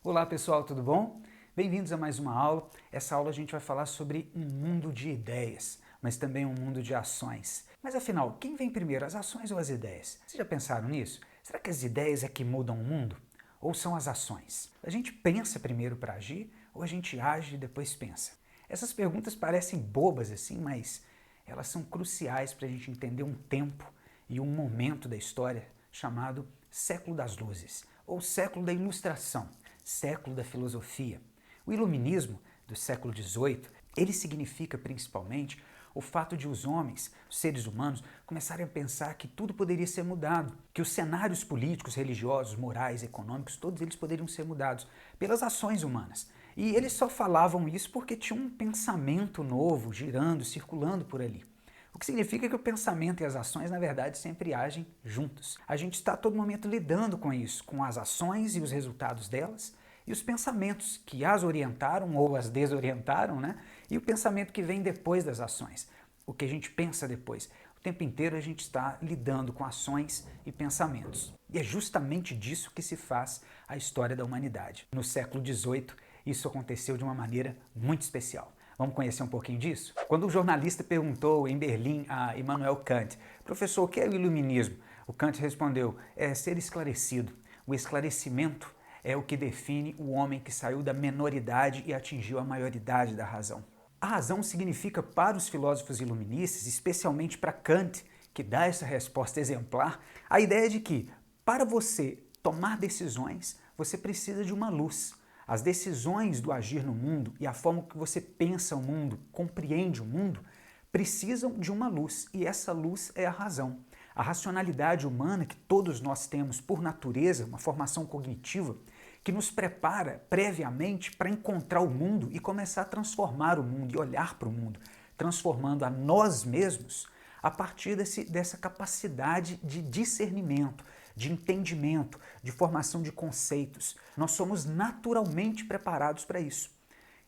Olá pessoal, tudo bom? Bem-vindos a mais uma aula. Essa aula a gente vai falar sobre um mundo de ideias, mas também um mundo de ações. Mas afinal, quem vem primeiro, as ações ou as ideias? Vocês já pensaram nisso? Será que as ideias é que mudam o mundo? Ou são as ações? A gente pensa primeiro para agir ou a gente age e depois pensa? Essas perguntas parecem bobas assim, mas elas são cruciais para a gente entender um tempo e um momento da história chamado Século das Luzes, ou Século da Ilustração, século da filosofia. O iluminismo do século XVIII, ele significa principalmente o fato de os homens, os seres humanos, começarem a pensar que tudo poderia ser mudado, que os cenários políticos, religiosos, morais, econômicos, todos eles poderiam ser mudados pelas ações humanas. E eles só falavam isso porque tinha um pensamento novo girando, circulando por ali. O que significa que o pensamento e as ações, na verdade, sempre agem juntos. A gente está a todo momento lidando com isso, com as ações e os resultados delas, e os pensamentos que as orientaram ou as desorientaram, né? E o pensamento que vem depois das ações, o que a gente pensa depois. O tempo inteiro a gente está lidando com ações e pensamentos. E é justamente disso que se faz a história da humanidade. No século XVIII, isso aconteceu de uma maneira muito especial. Vamos conhecer um pouquinho disso? Quando o jornalista perguntou em Berlim a Immanuel Kant, professor, o que é o iluminismo? O Kant respondeu, é ser esclarecido. O esclarecimento é o que define o homem que saiu da menoridade e atingiu a maioridade da razão. A razão significa para os filósofos iluministas, especialmente para Kant, que dá essa resposta exemplar, a ideia de que para você tomar decisões, você precisa de uma luz. As decisões do agir no mundo e a forma que você pensa o mundo, compreende o mundo, precisam de uma luz, e essa luz é a razão. A racionalidade humana que todos nós temos por natureza, uma formação cognitiva, que nos prepara previamente para encontrar o mundo e começar a transformar o mundo e olhar para o mundo, transformando a nós mesmos a partir dessa capacidade de discernimento, de entendimento, de formação de conceitos. Nós somos naturalmente preparados para isso.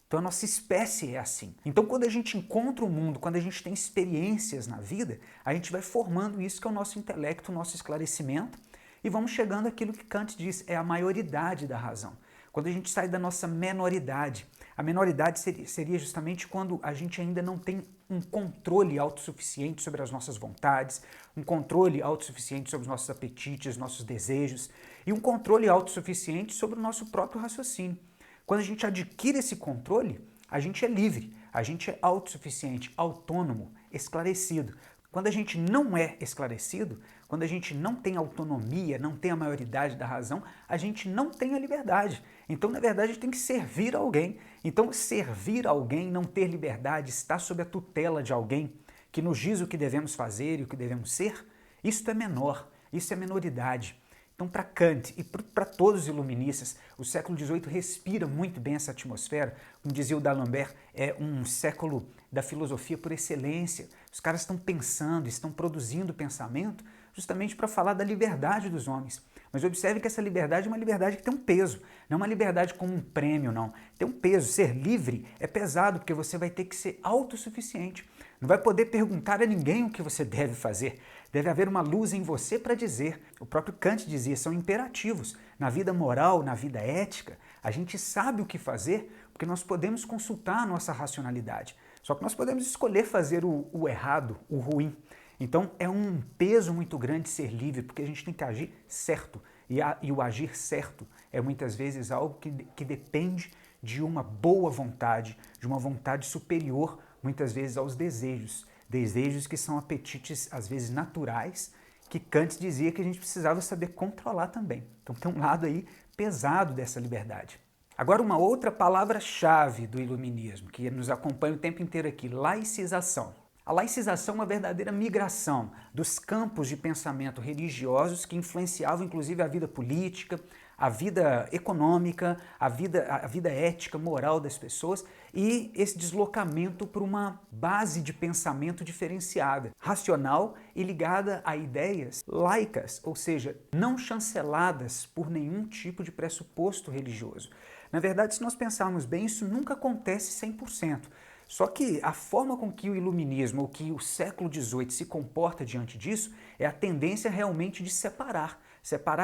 Então a nossa espécie é assim. Então quando a gente encontra o mundo, quando a gente tem experiências na vida, a gente vai formando isso que é o nosso intelecto, o nosso esclarecimento, e vamos chegando àquilo que Kant diz, é a maioridade da razão. Quando a gente sai da nossa menoridade. A menoridade seria justamente quando a gente ainda não tem um controle autossuficiente sobre as nossas vontades, um controle autossuficiente sobre os nossos apetites, nossos desejos, e um controle autossuficiente sobre o nosso próprio raciocínio. Quando a gente adquire esse controle, a gente é livre, a gente é autossuficiente, autônomo, esclarecido. Quando a gente não é esclarecido, quando a gente não tem autonomia, não tem a maioridade da razão, a gente não tem a liberdade. Então, na verdade, a gente tem que servir a alguém. Então, servir a alguém, não ter liberdade, estar sob a tutela de alguém que nos diz o que devemos fazer e o que devemos ser, isso é menor, isso é menoridade. Então, para Kant e para todos os iluministas, o século XVIII respira muito bem essa atmosfera. Como dizia o D'Alembert, é um século da filosofia por excelência. Os caras estão pensando, estão produzindo pensamento justamente para falar da liberdade dos homens. Mas observe que essa liberdade é uma liberdade que tem um peso, não é uma liberdade como um prêmio, não. Tem um peso. Ser livre é pesado, porque você vai ter que ser autossuficiente. Não vai poder perguntar a ninguém o que você deve fazer. Deve haver uma luz em você para dizer. O próprio Kant dizia, são imperativos. Na vida moral, na vida ética, a gente sabe o que fazer porque nós podemos consultar a nossa racionalidade. Só que nós podemos escolher fazer o errado, o ruim. Então é um peso muito grande ser livre, porque a gente tem que agir certo. E o agir certo é muitas vezes algo que depende de uma boa vontade, de uma vontade superior, muitas vezes aos desejos. Desejos que são apetites, às vezes naturais, que Kant dizia que a gente precisava saber controlar também. Então tem um lado aí pesado dessa liberdade. Agora, uma outra palavra-chave do iluminismo, que nos acompanha o tempo inteiro aqui, laicização. A laicização é uma verdadeira migração dos campos de pensamento religiosos que influenciavam inclusive a vida política, a vida econômica, a vida ética, moral das pessoas, e esse deslocamento para uma base de pensamento diferenciada, racional e ligada a ideias laicas, ou seja, não chanceladas por nenhum tipo de pressuposto religioso. Na verdade, se nós pensarmos bem, isso nunca acontece 100%. Só que a forma com que o iluminismo, ou que o século XVIII se comporta diante disso, é a tendência realmente de separar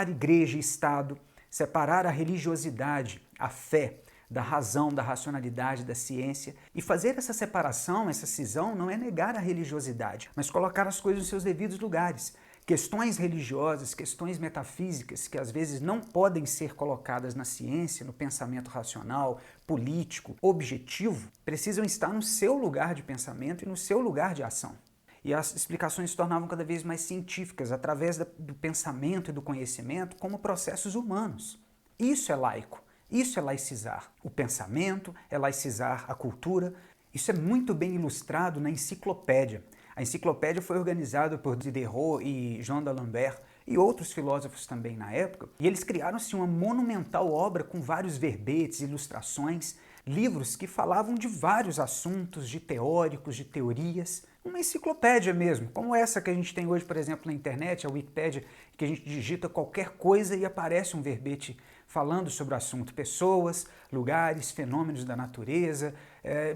igreja e Estado, separar a religiosidade, a fé, da razão, da racionalidade, da ciência. E fazer essa separação, essa cisão, não é negar a religiosidade, mas colocar as coisas nos seus devidos lugares. Questões religiosas, questões metafísicas, que às vezes não podem ser colocadas na ciência, no pensamento racional, político, objetivo, precisam estar no seu lugar de pensamento e no seu lugar de ação. E as explicações se tornavam cada vez mais científicas, através do pensamento e do conhecimento, como processos humanos. Isso é laico. Isso é laicizar. O pensamento é laicizar a cultura. Isso é muito bem ilustrado na enciclopédia. A enciclopédia foi organizada por Diderot e Jean d'Alembert e outros filósofos também na época, e eles criaram-se uma monumental obra com vários verbetes, ilustrações, livros que falavam de vários assuntos, de teóricos, de teorias. Uma enciclopédia mesmo, como essa que a gente tem hoje, por exemplo, na internet, a Wikipédia, que a gente digita qualquer coisa e aparece um verbete falando sobre o assunto, pessoas, lugares, fenômenos da natureza,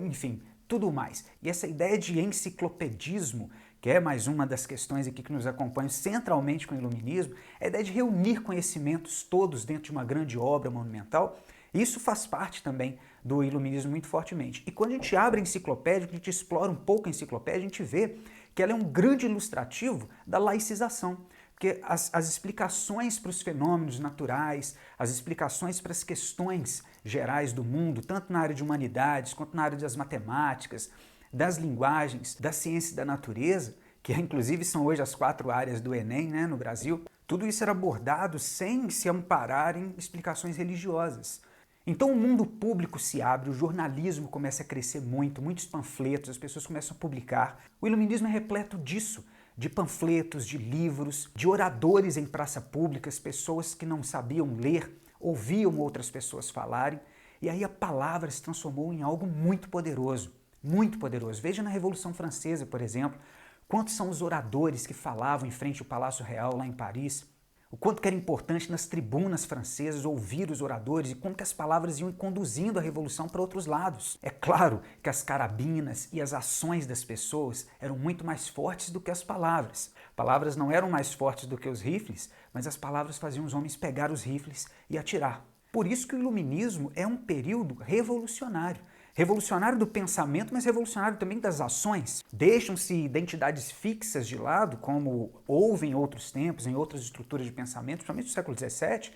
enfim, tudo mais. E essa ideia de enciclopedismo, que é mais uma das questões aqui que nos acompanham centralmente com o iluminismo, é a ideia de reunir conhecimentos todos dentro de uma grande obra monumental. Isso faz parte também do iluminismo muito fortemente. E quando a gente abre a enciclopédia, a gente explora um pouco a enciclopédia, a gente vê que ela é um grande ilustrativo da laicização. Porque as explicações para os fenômenos naturais, as explicações para as questões gerais do mundo, tanto na área de humanidades quanto na área das matemáticas, das linguagens, da ciência da natureza, que inclusive são hoje as 4 áreas do Enem, né, no Brasil, tudo isso era abordado sem se amparar em explicações religiosas. Então o mundo público se abre, o jornalismo começa a crescer muito, muitos panfletos, as pessoas começam a publicar. O iluminismo é repleto disso, de panfletos, de livros, de oradores em praça pública, as pessoas que não sabiam ler, ouviam outras pessoas falarem, e aí a palavra se transformou em algo muito poderoso, muito poderoso. Veja na Revolução Francesa, por exemplo, quantos são os oradores que falavam em frente ao Palácio Real lá em Paris, o quanto que era importante nas tribunas francesas ouvir os oradores e como que as palavras iam conduzindo a revolução para outros lados. É claro que as carabinas e as ações das pessoas eram muito mais fortes do que as palavras. Palavras não eram mais fortes do que os rifles, mas as palavras faziam os homens pegar os rifles e atirar. Por isso que o iluminismo é um período revolucionário. Revolucionário do pensamento, mas revolucionário também das ações. Deixam-se identidades fixas de lado, como houve em outros tempos, em outras estruturas de pensamento, principalmente no século XVII,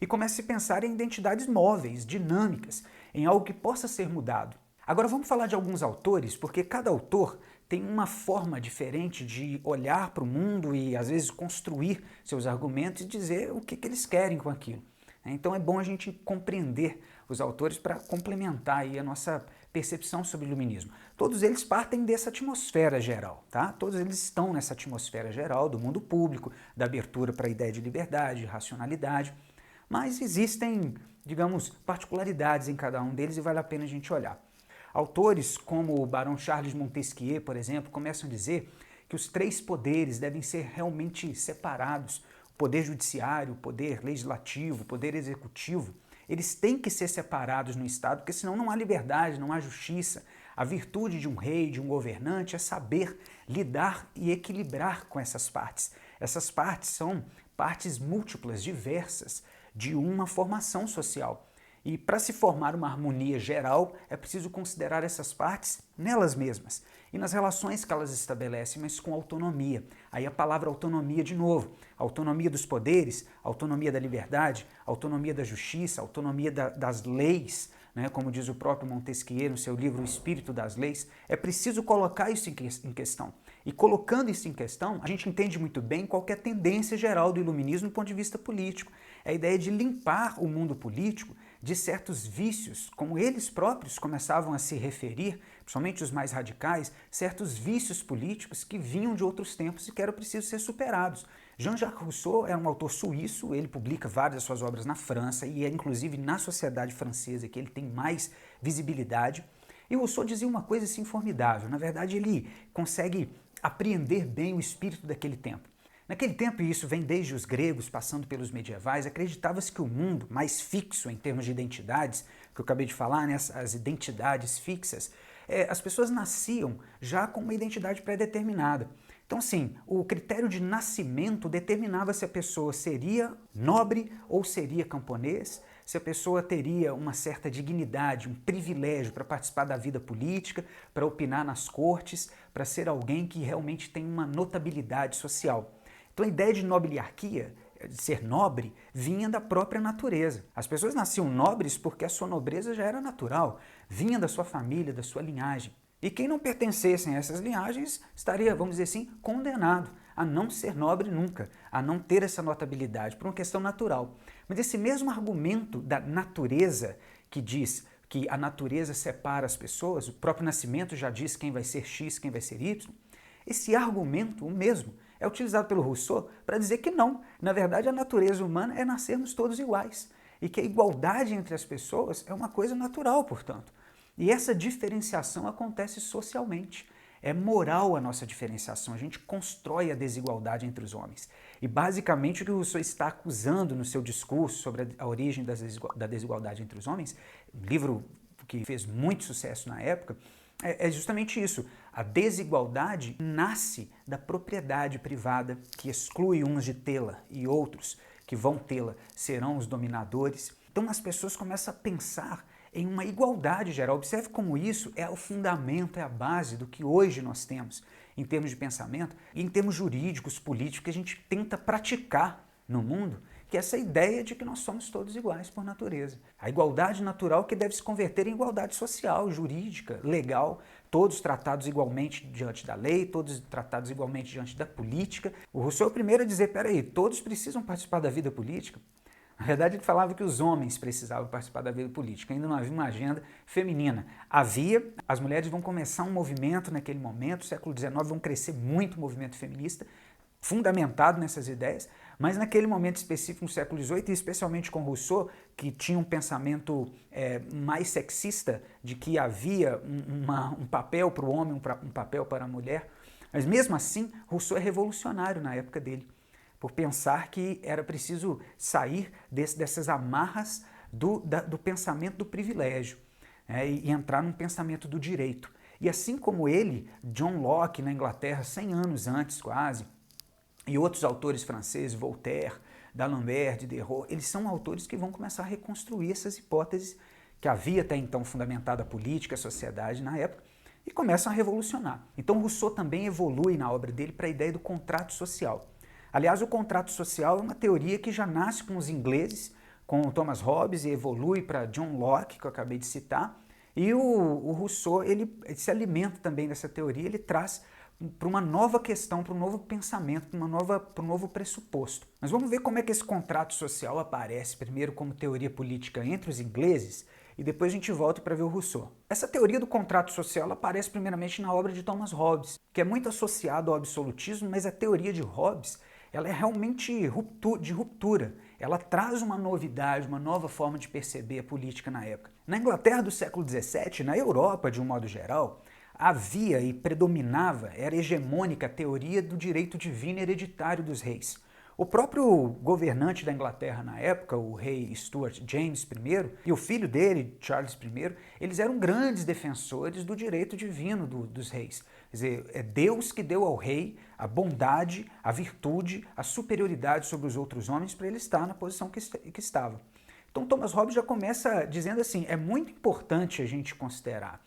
e começa a se pensar em identidades móveis, dinâmicas, em algo que possa ser mudado. Agora vamos falar de alguns autores, porque cada autor tem uma forma diferente de olhar para o mundo e às vezes construir seus argumentos e dizer o que eles querem com aquilo. Então é bom a gente compreender os autores para complementar aí a nossa percepção sobre o iluminismo. Todos eles partem dessa atmosfera geral, tá? Todos eles estão nessa atmosfera geral do mundo público, da abertura para a ideia de liberdade, racionalidade, mas existem, digamos, particularidades em cada um deles e vale a pena a gente olhar. Autores como o Barão Charles Montesquieu, por exemplo, começam a dizer que os 3 poderes devem ser realmente separados. O poder judiciário, o poder legislativo, o poder executivo, eles têm que ser separados no Estado, porque senão não há liberdade, não há justiça. A virtude de um rei, de um governante, é saber lidar e equilibrar com essas partes. Essas partes são partes múltiplas, diversas, de uma formação social. E para se formar uma harmonia geral, é preciso considerar essas partes nelas mesmas e nas relações que elas estabelecem, mas com autonomia. Aí a palavra autonomia de novo. Autonomia dos poderes, autonomia da liberdade, autonomia da justiça, autonomia das leis, né? Como diz o próprio Montesquieu no seu livro O Espírito das Leis. É preciso colocar isso em questão. E colocando isso em questão, a gente entende muito bem qual que é a tendência geral do iluminismo do ponto de vista político. É a ideia de limpar o mundo político de certos vícios, como eles próprios começavam a se referir, principalmente os mais radicais, certos vícios políticos que vinham de outros tempos e que eram precisos ser superados. Jean-Jacques Rousseau é um autor suíço, ele publica várias das suas obras na França e é inclusive na sociedade francesa que ele tem mais visibilidade. E Rousseau dizia uma coisa assim formidável, na verdade ele consegue apreender bem o espírito daquele tempo. Naquele tempo, e isso vem desde os gregos, passando pelos medievais, acreditava-se que o mundo mais fixo em termos de identidades, que eu acabei de falar, né, as identidades fixas, as pessoas nasciam já com uma identidade pré-determinada. Então, assim, o critério de nascimento determinava se a pessoa seria nobre ou seria camponês, se a pessoa teria uma certa dignidade, um privilégio para participar da vida política, para opinar nas cortes, para ser alguém que realmente tem uma notabilidade social. Então, a ideia de nobiliarquia, de ser nobre, vinha da própria natureza. As pessoas nasciam nobres porque a sua nobreza já era natural, vinha da sua família, da sua linhagem. E quem não pertencesse a essas linhagens estaria, vamos dizer assim, condenado a não ser nobre nunca, a não ter essa notabilidade, por uma questão natural. Mas esse mesmo argumento da natureza, que diz que a natureza separa as pessoas, o próprio nascimento já diz quem vai ser X, quem vai ser Y, esse argumento, o mesmo, é utilizado pelo Rousseau para dizer que não, na verdade a natureza humana é nascermos todos iguais e que a igualdade entre as pessoas é uma coisa natural, portanto. E essa diferenciação acontece socialmente. É moral a nossa diferenciação, a gente constrói a desigualdade entre os homens. E basicamente o que o Rousseau está acusando no seu discurso sobre a origem da desigualdade entre os homens, um livro que fez muito sucesso na época, é justamente isso. A desigualdade nasce da propriedade privada que exclui uns de tê-la e outros que vão tê-la serão os dominadores. Então as pessoas começam a pensar em uma igualdade geral. Observe como isso é o fundamento, é a base do que hoje nós temos em termos de pensamento e em termos jurídicos, políticos, que a gente tenta praticar no mundo, que é essa ideia de que nós somos todos iguais por natureza. A igualdade natural que deve se converter em igualdade social, jurídica, legal, todos tratados igualmente diante da lei, todos tratados igualmente diante da política. O Rousseau é o primeiro a dizer, peraí, todos precisam participar da vida política? Na verdade, ele falava que os homens precisavam participar da vida política, ainda não havia uma agenda feminina. Havia, as mulheres vão começar um movimento naquele momento, no século XIX vão crescer muito o movimento feminista, fundamentado nessas ideias, mas naquele momento específico, no século XVIII, e especialmente com Rousseau, que tinha um pensamento mais sexista, de que havia um papel para o homem, um papel para a mulher, mas mesmo assim, Rousseau é revolucionário na época dele, por pensar que era preciso sair dessas amarras do pensamento do privilégio, e entrar num pensamento do direito. E assim como ele, John Locke, na Inglaterra, 100 anos antes quase, e outros autores franceses, Voltaire, D'Alembert, Diderot, eles são autores que vão começar a reconstruir essas hipóteses que havia até então fundamentado a política, a sociedade na época, e começam a revolucionar. Então Rousseau também evolui na obra dele para a ideia do contrato social. Aliás, o contrato social é uma teoria que já nasce com os ingleses, com o Thomas Hobbes, e evolui para John Locke, que eu acabei de citar, e o Rousseau ele se alimenta também dessa teoria, ele traz para uma nova questão, para um novo pensamento, para um novo pressuposto. Mas vamos ver como é que esse contrato social aparece, primeiro como teoria política entre os ingleses, e depois a gente volta para ver o Rousseau. Essa teoria do contrato social aparece primeiramente na obra de Thomas Hobbes, que é muito associado ao absolutismo, mas a teoria de Hobbes ela é realmente de ruptura. Ela traz uma novidade, uma nova forma de perceber a política na época. Na Inglaterra do século XVII, na Europa de um modo geral, havia e predominava, era hegemônica a teoria do direito divino hereditário dos reis. O próprio governante da Inglaterra na época, o rei Stuart James I, e o filho dele, Charles I, eles eram grandes defensores do direito divino dos reis. Quer dizer, é Deus que deu ao rei a bondade, a virtude, a superioridade sobre os outros homens para ele estar na posição que estava. Então Thomas Hobbes já começa dizendo assim, é muito importante a gente considerar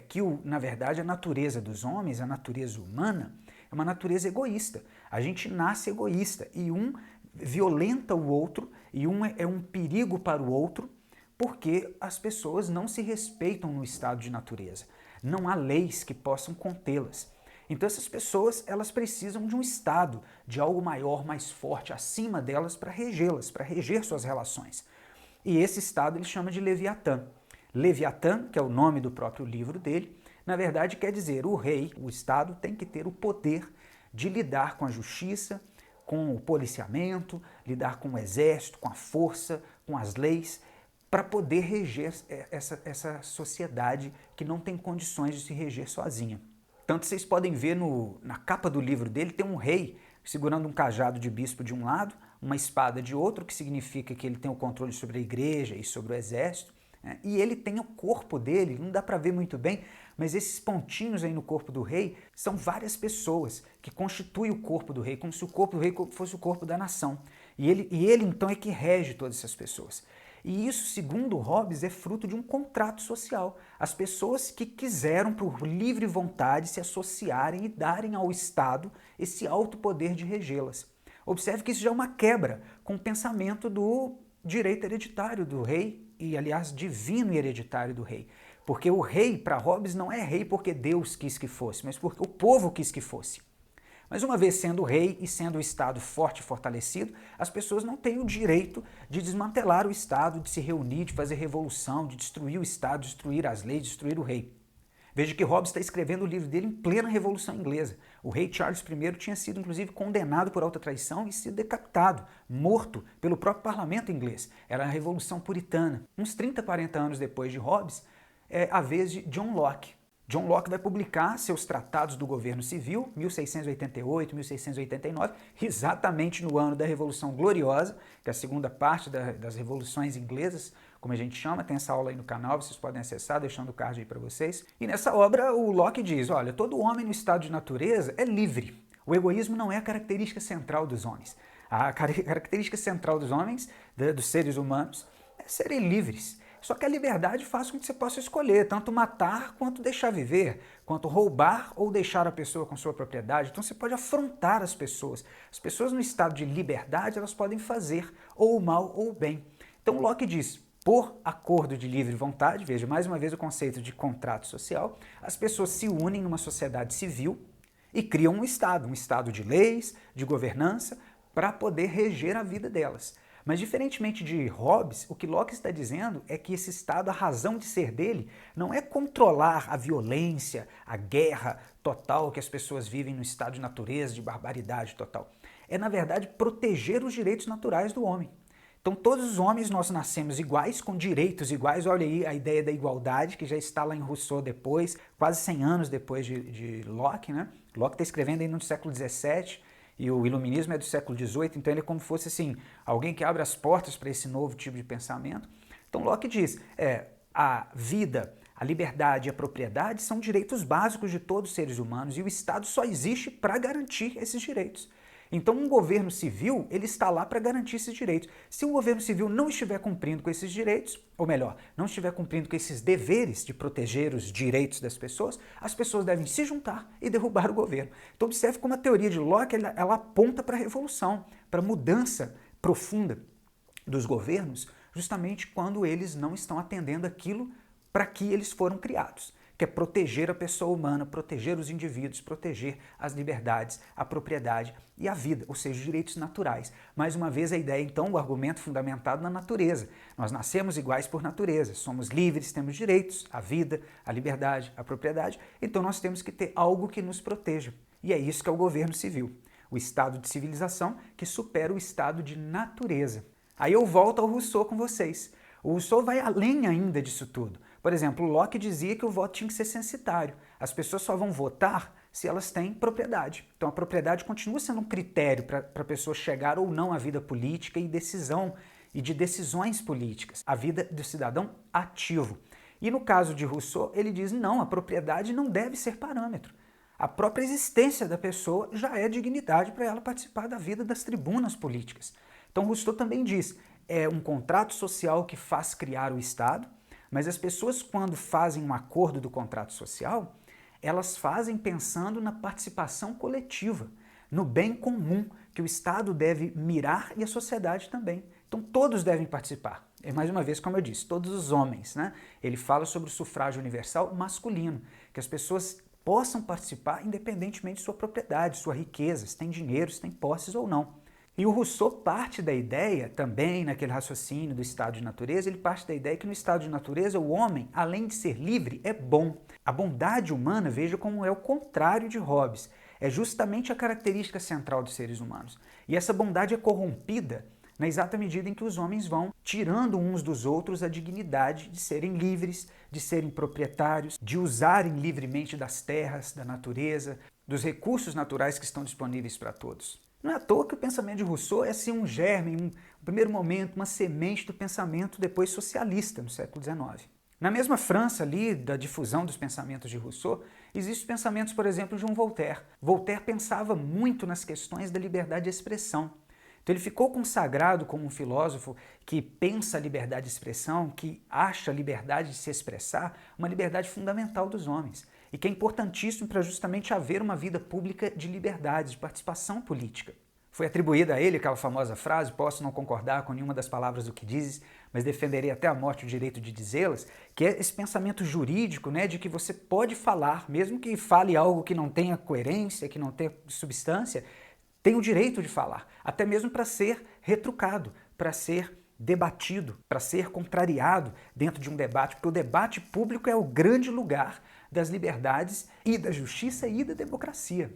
que, na verdade, a natureza dos homens, a natureza humana, é uma natureza egoísta. A gente nasce egoísta e um violenta o outro e um é um perigo para o outro porque as pessoas não se respeitam no estado de natureza. Não há leis que possam contê-las. Então essas pessoas elas precisam de um estado, de algo maior, mais forte, acima delas para regê-las, para reger suas relações. E esse estado ele chama de Leviatã. Leviatã, que é o nome do próprio livro dele, na verdade quer dizer o rei, o Estado, tem que ter o poder de lidar com a justiça, com o policiamento, lidar com o exército, com a força, com as leis, para poder reger essa sociedade que não tem condições de se reger sozinha. Tanto vocês podem ver na capa do livro dele, tem um rei segurando um cajado de bispo de um lado, uma espada de outro, que significa que ele tem o controle sobre a igreja e sobre o exército, né? E ele tem o corpo dele, não dá para ver muito bem, mas esses pontinhos aí no corpo do rei são várias pessoas que constituem o corpo do rei, como se o corpo do rei fosse o corpo da nação. E ele então é que rege todas essas pessoas. E isso, segundo Hobbes, é fruto de um contrato social. As pessoas que quiseram, por livre vontade, se associarem e darem ao Estado esse alto poder de regê-las. Observe que isso já é uma quebra com o pensamento do direito hereditário do rei e, aliás, divino e hereditário do rei. Porque o rei, para Hobbes, não é rei porque Deus quis que fosse, mas porque o povo quis que fosse. Mas uma vez sendo rei e sendo o Estado forte e fortalecido, as pessoas não têm o direito de desmantelar o Estado, de se reunir, de fazer revolução, de destruir o Estado, destruir as leis, destruir o rei. Veja que Hobbes está escrevendo o livro dele em plena Revolução Inglesa. O rei Charles I tinha sido, inclusive, condenado por alta traição e sido decapitado, morto pelo próprio parlamento inglês. Era a Revolução Puritana. Uns 30, 40 anos depois de Hobbes, é a vez de John Locke. John Locke vai publicar seus tratados do governo civil, 1688, 1689, exatamente no ano da Revolução Gloriosa, que é a segunda parte das revoluções inglesas, como a gente chama. Tem essa aula aí no canal, vocês podem acessar, deixando o card aí para vocês. E nessa obra o Locke diz, olha, todo homem no estado de natureza é livre. O egoísmo não é a característica central dos homens. A característica central dos homens, dos seres humanos, é serem livres. Só que a liberdade faz com que você possa escolher, tanto matar quanto deixar viver, quanto roubar ou deixar a pessoa com sua propriedade. Então você pode afrontar as pessoas. As pessoas no estado de liberdade, elas podem fazer ou o mal ou o bem. Então Locke diz, por acordo de livre vontade, veja mais uma vez o conceito de contrato social, as pessoas se unem numa sociedade civil e criam um estado de leis, de governança, para poder reger a vida delas. Mas, diferentemente de Hobbes, o que Locke está dizendo é que esse Estado, a razão de ser dele, não é controlar a violência, a guerra total que as pessoas vivem no estado de natureza, de barbaridade total. É, na verdade, proteger os direitos naturais do homem. Então, todos os homens nós nascemos iguais, com direitos iguais. Olha aí a ideia da igualdade, que já está lá em Rousseau depois, quase 100 anos depois de Locke, né? Locke está escrevendo aí no século XVII, e o iluminismo é do século XVIII, então ele é como se fosse assim, alguém que abre as portas para esse novo tipo de pensamento. Então Locke diz, a vida, a liberdade e a propriedade são direitos básicos de todos os seres humanos e o Estado só existe para garantir esses direitos. Então um governo civil, ele está lá para garantir esses direitos. Se o governo civil não estiver cumprindo com esses direitos, ou melhor, não estiver cumprindo com esses deveres de proteger os direitos das pessoas, as pessoas devem se juntar e derrubar o governo. Então observe como a teoria de Locke ela aponta para a revolução, para a mudança profunda dos governos, justamente quando eles não estão atendendo aquilo para que eles foram criados, que é proteger a pessoa humana, proteger os indivíduos, proteger as liberdades, a propriedade e a vida, ou seja, os direitos naturais. Mais uma vez a ideia, então, o argumento fundamentado na natureza. Nós nascemos iguais por natureza, somos livres, temos direitos, a vida, a liberdade, a propriedade, então nós temos que ter algo que nos proteja. E é isso que é o governo civil, o estado de civilização que supera o estado de natureza. Aí eu volto ao Rousseau com vocês. O Rousseau vai além ainda disso tudo. Por exemplo, Locke dizia que o voto tinha que ser censitário. As pessoas só vão votar se elas têm propriedade. Então a propriedade continua sendo um critério para a pessoa chegar ou não à vida política e decisão e de decisões políticas, a vida do cidadão ativo. E no caso de Rousseau, ele diz não, a propriedade não deve ser parâmetro. A própria existência da pessoa já é dignidade para ela participar da vida das tribunas políticas. Então Rousseau também diz, é um contrato social que faz criar o Estado, mas as pessoas, quando fazem um acordo do contrato social, elas fazem pensando na participação coletiva, no bem comum que o Estado deve mirar e a sociedade também. Então todos devem participar. É mais uma vez, como eu disse, todos os homens, né? Ele fala sobre o sufrágio universal masculino, que as pessoas possam participar independentemente de sua propriedade, sua riqueza, se tem dinheiro, se tem posses ou não. E o Rousseau parte da ideia, também naquele raciocínio do estado de natureza, ele parte da ideia que no estado de natureza o homem, além de ser livre, é bom. A bondade humana, veja como é o contrário de Hobbes, é justamente a característica central dos seres humanos. E essa bondade é corrompida na exata medida em que os homens vão tirando uns dos outros a dignidade de serem livres, de serem proprietários, de usarem livremente das terras, da natureza, dos recursos naturais que estão disponíveis para todos. Não é à toa que o pensamento de Rousseau é assim um germe, no primeiro momento, uma semente do pensamento depois socialista no século XIX. Na mesma França ali, da difusão dos pensamentos de Rousseau, existem pensamentos, por exemplo, de um Voltaire. Voltaire pensava muito nas questões da liberdade de expressão. Então ele ficou consagrado como um filósofo que pensa a liberdade de expressão, que acha a liberdade de se expressar uma liberdade fundamental dos homens e que é importantíssimo para justamente haver uma vida pública de liberdade, de participação política. Foi atribuída a ele aquela famosa frase, posso não concordar com nenhuma das palavras do que dizes, mas defenderei até a morte o direito de dizê-las, que é esse pensamento jurídico, né, de que você pode falar, mesmo que fale algo que não tenha coerência, que não tenha substância, tem o direito de falar, até mesmo para ser retrucado, para ser debatido, para ser contrariado dentro de um debate, porque o debate público é o grande lugar das liberdades e da justiça e da democracia.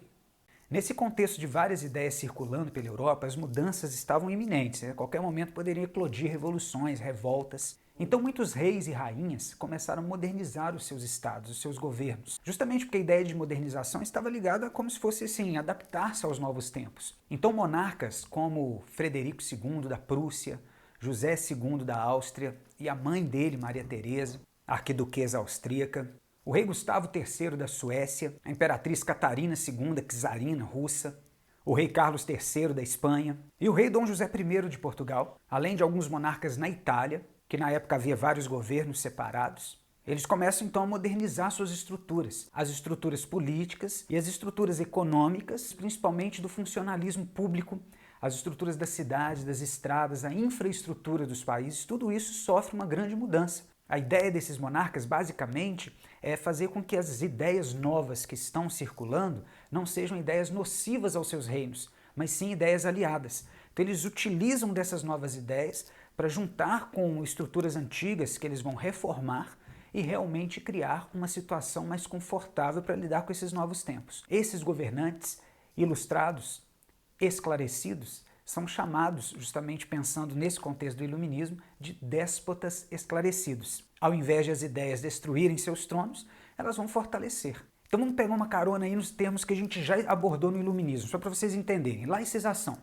Nesse contexto de várias ideias circulando pela Europa, as mudanças estavam iminentes, né? A qualquer momento poderiam eclodir revoluções, revoltas. Então muitos reis e rainhas começaram a modernizar os seus estados, os seus governos, justamente porque a ideia de modernização estava ligada a como se fosse assim, adaptar-se aos novos tempos. Então monarcas como Frederico II da Prússia, José II da Áustria e a mãe dele, Maria Teresa, a arquiduquesa austríaca, o rei Gustavo III da Suécia, a imperatriz Catarina II, czarina russa, o rei Carlos III da Espanha e o rei Dom José I de Portugal, além de alguns monarcas na Itália, que na época havia vários governos separados. Eles começam então a modernizar suas estruturas, as estruturas políticas e as estruturas econômicas, principalmente do funcionalismo público, as estruturas das cidades, das estradas, a infraestrutura dos países, tudo isso sofre uma grande mudança. A ideia desses monarcas, basicamente, é fazer com que as ideias novas que estão circulando não sejam ideias nocivas aos seus reinos, mas sim ideias aliadas. Então eles utilizam dessas novas ideias para juntar com estruturas antigas que eles vão reformar e realmente criar uma situação mais confortável para lidar com esses novos tempos. Esses governantes ilustrados, esclarecidos, são chamados, justamente pensando nesse contexto do iluminismo, de déspotas esclarecidos. Ao invés de as ideias destruírem seus tronos, elas vão fortalecer. Então vamos pegar uma carona aí nos termos que a gente já abordou no iluminismo, só para vocês entenderem. Laicização.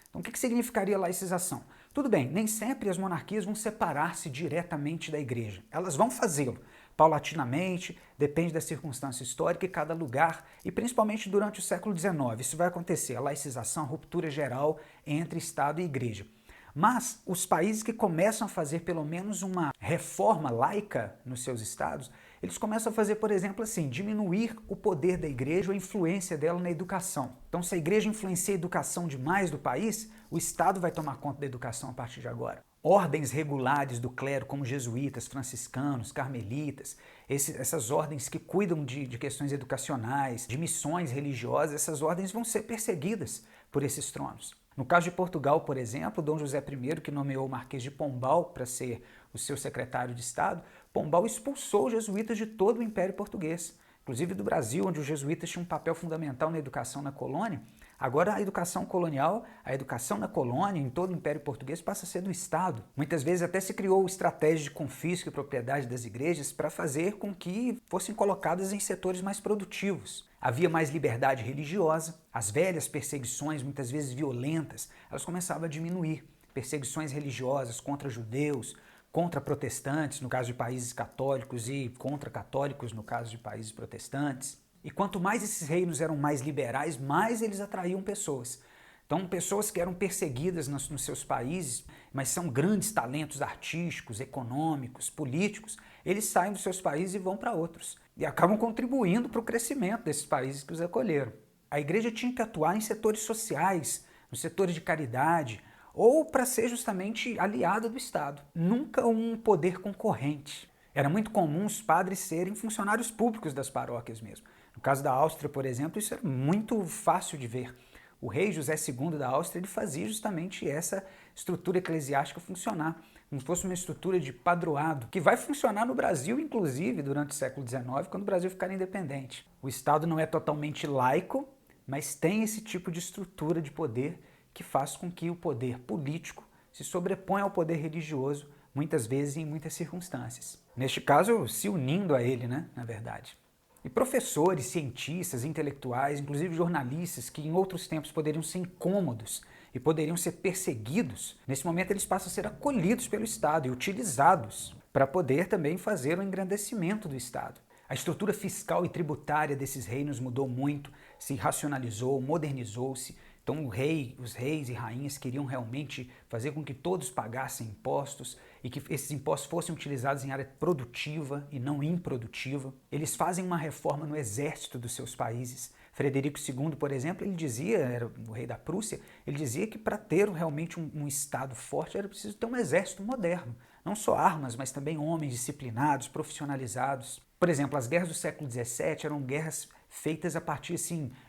Então o que significaria laicização? Tudo bem, nem sempre as monarquias vão separar-se diretamente da igreja. Elas vão fazê-lo, paulatinamente, depende da circunstância histórica e cada lugar, e principalmente durante o século XIX. Isso vai acontecer, a laicização, a ruptura geral entre Estado e igreja. Mas os países que começam a fazer pelo menos uma reforma laica nos seus estados, eles começam a fazer, por exemplo, assim, diminuir o poder da igreja ou a influência dela na educação. Então, se a igreja influencia a educação demais do país, o Estado vai tomar conta da educação a partir de agora. Ordens regulares do clero, como jesuítas, franciscanos, carmelitas, essas ordens que cuidam de questões educacionais, de missões religiosas, essas ordens vão ser perseguidas por esses tronos. No caso de Portugal, por exemplo, Dom José I, que nomeou o Marquês de Pombal para ser o seu secretário de Estado, Pombal expulsou os jesuítas de todo o Império Português, inclusive do Brasil, onde os jesuítas tinham um papel fundamental na educação na colônia. Agora a educação colonial, a educação na colônia, em todo o Império Português, passa a ser do Estado. Muitas vezes até se criou estratégia de confisco e propriedade das igrejas para fazer com que fossem colocadas em setores mais produtivos. Havia mais liberdade religiosa, as velhas perseguições, muitas vezes violentas, elas começavam a diminuir. Perseguições religiosas contra judeus, contra protestantes, no caso de países católicos, e contra católicos, no caso de países protestantes. E quanto mais esses reinos eram mais liberais, mais eles atraíam pessoas. Então, pessoas que eram perseguidas nos seus países, mas são grandes talentos artísticos, econômicos, políticos, eles saem dos seus países e vão para outros. E acabam contribuindo para o crescimento desses países que os acolheram. A igreja tinha que atuar em setores sociais, nos setores de caridade, ou para ser justamente aliada do Estado. Nunca um poder concorrente. Era muito comum os padres serem funcionários públicos das paróquias mesmo. No caso da Áustria, por exemplo, isso era muito fácil de ver. O rei José II da Áustria ele fazia justamente essa estrutura eclesiástica funcionar, como se fosse uma estrutura de padroado, que vai funcionar no Brasil, inclusive, durante o século XIX, quando o Brasil ficar independente. O Estado não é totalmente laico, mas tem esse tipo de estrutura de poder que faz com que o poder político se sobreponha ao poder religioso, muitas vezes e em muitas circunstâncias. Neste caso, se unindo a ele, na verdade. E professores, cientistas, intelectuais, inclusive jornalistas, que em outros tempos poderiam ser incômodos e poderiam ser perseguidos, nesse momento eles passam a ser acolhidos pelo Estado e utilizados para poder também fazer o engrandecimento do Estado. A estrutura fiscal e tributária desses reinos mudou muito, se racionalizou, modernizou-se. Então os reis e rainhas queriam realmente fazer com que todos pagassem impostos e que esses impostos fossem utilizados em área produtiva e não improdutiva. Eles fazem uma reforma no exército dos seus países. Frederico II, por exemplo, ele dizia, era o rei da Prússia, ele dizia que para ter realmente um Estado forte era preciso ter um exército moderno. Não só armas, mas também homens disciplinados, profissionalizados. Por exemplo, as guerras do século XVII eram guerras feitas a partir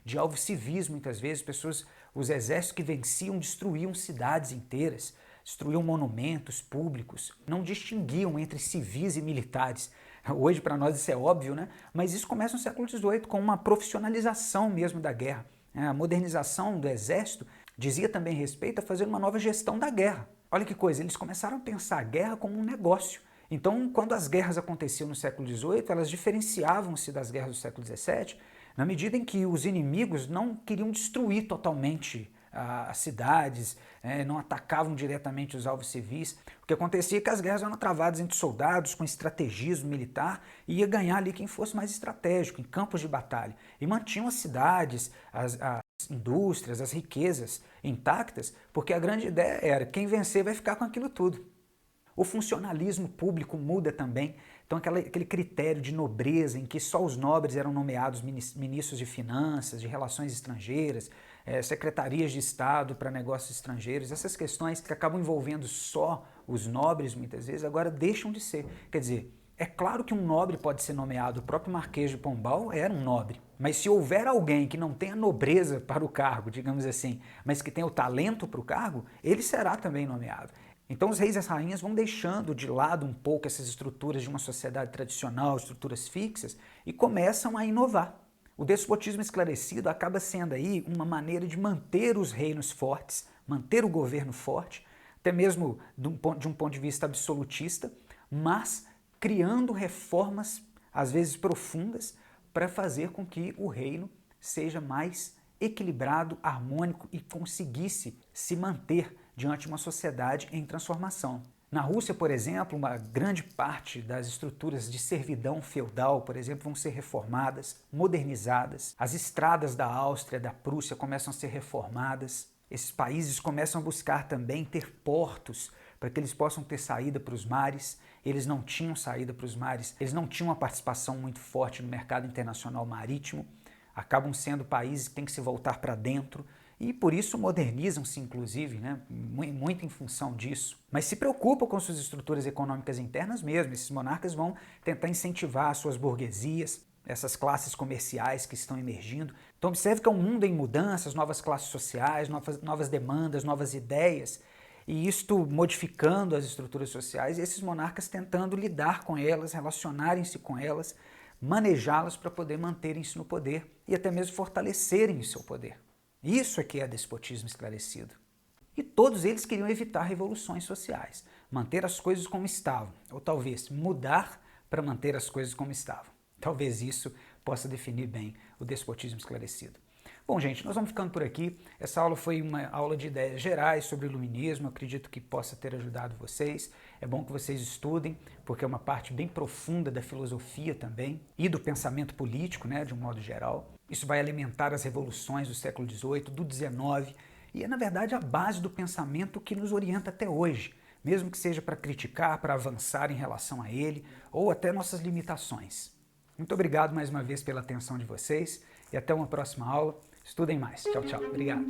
de alvos civis, muitas vezes. Os exércitos que venciam destruíam cidades inteiras, destruíam monumentos públicos, não distinguiam entre civis e militares. Hoje, para nós, isso é óbvio, né? Mas isso começa no século XVIII, com uma profissionalização mesmo da guerra. A modernização do exército dizia também respeito a fazer uma nova gestão da guerra. Olha que coisa, eles começaram a pensar a guerra como um negócio. Então, quando as guerras aconteciam no século XVIII, elas diferenciavam-se das guerras do século XVII, na medida em que os inimigos não queriam destruir totalmente as cidades, não atacavam diretamente os alvos civis. O que acontecia é que as guerras eram travadas entre soldados com estrategismo militar e ia ganhar ali quem fosse mais estratégico, em campos de batalha. E mantinham as cidades, as indústrias, as riquezas intactas, porque a grande ideia era quem vencer vai ficar com aquilo tudo. O funcionalismo público muda também, então aquele critério de nobreza em que só os nobres eram nomeados ministros de finanças, de relações estrangeiras, secretarias de Estado para negócios estrangeiros, essas questões que acabam envolvendo só os nobres muitas vezes, agora deixam de ser. Quer dizer, é claro que um nobre pode ser nomeado, o próprio Marquês de Pombal era um nobre, mas se houver alguém que não tenha nobreza para o cargo, digamos assim, mas que tenha o talento para o cargo, ele será também nomeado. Então os reis e as rainhas vão deixando de lado um pouco essas estruturas de uma sociedade tradicional, estruturas fixas, e começam a inovar. O despotismo esclarecido acaba sendo aí uma maneira de manter os reinos fortes, manter o governo forte, até mesmo de um ponto de vista absolutista, mas criando reformas, às vezes profundas, para fazer com que o reino seja mais equilibrado, harmônico e conseguisse se manter diante de uma sociedade em transformação. Na Rússia, por exemplo, uma grande parte das estruturas de servidão feudal, por exemplo, vão ser reformadas, modernizadas. As estradas da Áustria, da Prússia começam a ser reformadas. Esses países começam a buscar também ter portos para que eles possam ter saída para os mares. Eles não tinham saída para os mares, eles não tinham uma participação muito forte no mercado internacional marítimo. Acabam sendo países que têm que se voltar para dentro e por isso modernizam-se, inclusive, né? Muito em função disso. Mas se preocupam com suas estruturas econômicas internas mesmo. Esses monarcas vão tentar incentivar as suas burguesias, essas classes comerciais que estão emergindo. Então observe que é um mundo em mudanças, novas classes sociais, novas demandas, novas ideias, e isto modificando as estruturas sociais, e esses monarcas tentando lidar com elas, relacionarem-se com elas, manejá-las para poder manterem-se no poder e até mesmo fortalecerem o seu poder. Isso é que é despotismo esclarecido. E todos eles queriam evitar revoluções sociais, manter as coisas como estavam, ou talvez mudar para manter as coisas como estavam. Talvez isso possa definir bem o despotismo esclarecido. Bom, gente, nós vamos ficando por aqui. Essa aula foi uma aula de ideias gerais sobre o iluminismo. Eu acredito que possa ter ajudado vocês. É bom que vocês estudem, porque é uma parte bem profunda da filosofia também e do pensamento político, né, de um modo geral. Isso vai alimentar as revoluções do século XVIII, do XIX, e é, na verdade, a base do pensamento que nos orienta até hoje, mesmo que seja para criticar, para avançar em relação a ele, ou até nossas limitações. Muito obrigado mais uma vez pela atenção de vocês e até uma próxima aula. Estudem mais. Tchau, tchau. Obrigado.